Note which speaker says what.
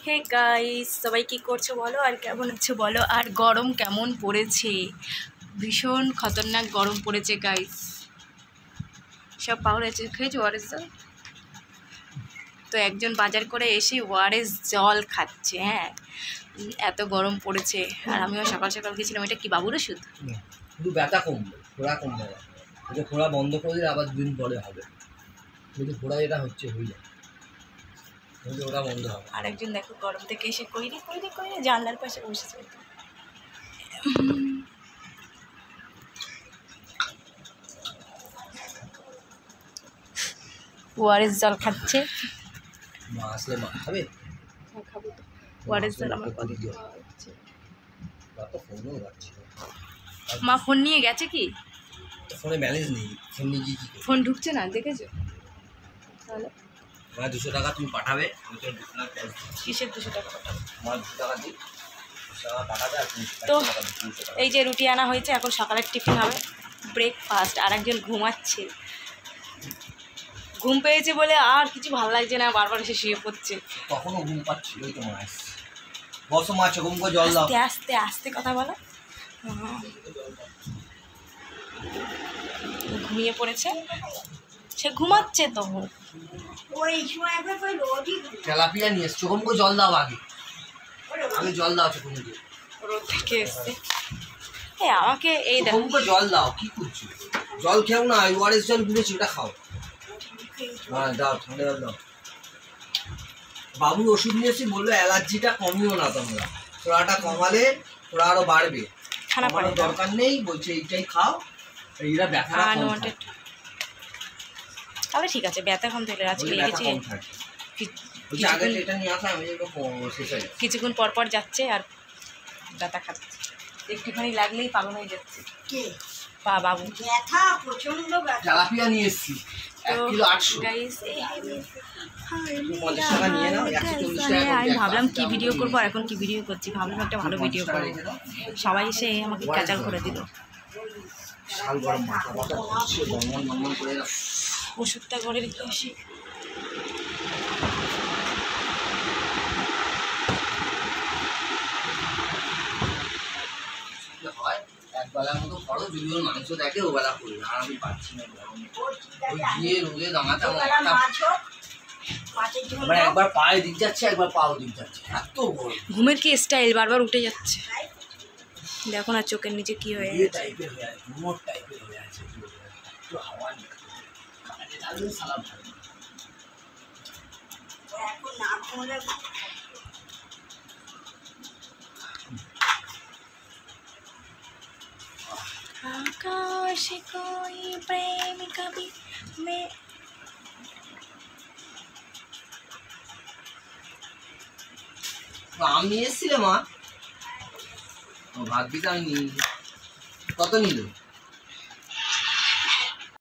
Speaker 1: Hey guys, সবাই কি করছো বলো আর কেমন আছো বলো। আর গরম কেমন পড়েছে, ভীষণ খতরনাক গরম পড়েছে গাইস। সব পাউডার আছে, খেয়েছো ওয়ারেস জল? তো একজন বাজার করে এসে ওয়ারেস জল খাচ্ছে। হ্যাঁ, এত গরম পড়েছে। আর আমিও সকাল সকাল গেছিলাম। এটা কি বাবুর ওষুধ?
Speaker 2: শুধু ব্যথা কমবে, ফোড়া কমবে না। এটা ফোড়া বন্ধ করে দিলে আবার দুদিন পরে হবে। কিন্তু ফোড়া যেটা হচ্ছে হয়ে যায়, কিন্তু ওটা বন্ধ হবে।
Speaker 1: আর একজন দেখো গরম থেকে এসে কইরে জানলার পাশে বসেছে। ওয়ারেস জল খাচ্ছে।
Speaker 2: মা আসলে মা খাবে?
Speaker 1: খাবো তো। ওয়ারেস জল আমার কত
Speaker 2: ফোনও যাচ্ছে।
Speaker 1: মা ফোন নিয়ে গেছে কি?
Speaker 2: ফোনে ব্যালেন্স নেই। ফোন নিয়ে গিয়ে কি করবে?
Speaker 1: ফোন ঢুকছে না, দেখেছো? তাহলে
Speaker 2: মা 200 টাকা তুমি পাঠাবে।
Speaker 1: কিসের 200 টাকা পাঠাবো?
Speaker 2: মা 200 টাকা দিই, 200 টাকা পাঠাবে। আর তুমি
Speaker 1: তো এই যে রুটি আনা হয়েছে, এখন সকালের টিফিন হবে, ব্রেকফাস্ট। আর একজন ঘুমাচ্ছে, ঘুম পেয়েছে বলে আর কিছু ভালো লাগছে না, বারবার এসে শুয়ে পড়ছে।
Speaker 2: কখনো ঘুম পাচ্ছিল? ওই তো মাছ বসো, মাছ ঘুম করে জল দাও।
Speaker 1: আস্তে আস্তে আস্তে কথা বলো। ঘুমিয়ে পড়েছে, সে ঘুমাচ্ছে তো।
Speaker 3: ওই সময়
Speaker 2: তেলাপিয়া নিয়ে এসছো, ঘুম করে জল দাও। আগে জল দাও চোখ মুখে।
Speaker 1: রোদ থেকে এসছে। হ্যাঁ, আমাকে এই দেখো,
Speaker 2: ঘুম করে জল দাও। কি করছো? জল খেও না, ওয়ারেস জল গুলেছি, ওটা খাও। হ্যাঁ দাও, ঠান্ডা জল দাও। বাবুর ওষুধ নিয়েছি, বললো অ্যালার্জিটা কমিও না তোমরা, ফোড়াটা কমালে ফোড়া আরো বাড়বে। কমানোর দরকার নেই, বলছে এইটাই খাও। এইটা ব্যথা
Speaker 1: আনওয়ান্টেড। তাহলে ঠিক আছে, ব্যথা কম থাকলে আজকে লেগেছে। কিছুক্ষণ পর পর যাচ্ছে আর ব্যথা খাচ্ছে, একটুখানি লাগলেই পাগল হয়ে যাচ্ছে।
Speaker 3: কে?
Speaker 1: বাবু।
Speaker 3: ব্যথা প্রচন্ড ব্যথা।
Speaker 2: তেলাপিয়া নিয়ে এসছি, 1 কিলো 800।
Speaker 1: আমি ভাবলাম কি ভিডিও করবো, আর এখন কি ভিডিও করছি, ভাবলাম একটা ভালো ভিডিও করবো। সবাই এসে আমাকে ক্যাচাল করে দিল। ওষুধটা ঘরে রেখে আসি।
Speaker 2: একবেলার মতো করো, যদি ওর মাংস দেখে ওবেলা করবে। আর আমি পাচ্ছি না গরমে, ওই গিয়ে রোদে দাঁড়াতে আমার একবার পায়ে দিক যাচ্ছে, একবার পাও দিক যাচ্ছে, এত গরম।
Speaker 1: ঘুমের কি স্টাইল, বারবার উঠে যাচ্ছে। দেখো না চোখের নিচে কি হয়ে
Speaker 2: গেছে, টাইপের হয়ে আছে, মোট টাইপের হয়ে আছে। একটু হাওয়া নেই, কাজে লাগলে সালাম ভালো।
Speaker 3: এখন না ঘুমলে
Speaker 1: आकाश कोई प्रेम कभी मैं।
Speaker 2: আম নিয়ে এসছিলে মা? ভাগ্যিস আমি নিয়ে। কত নিল?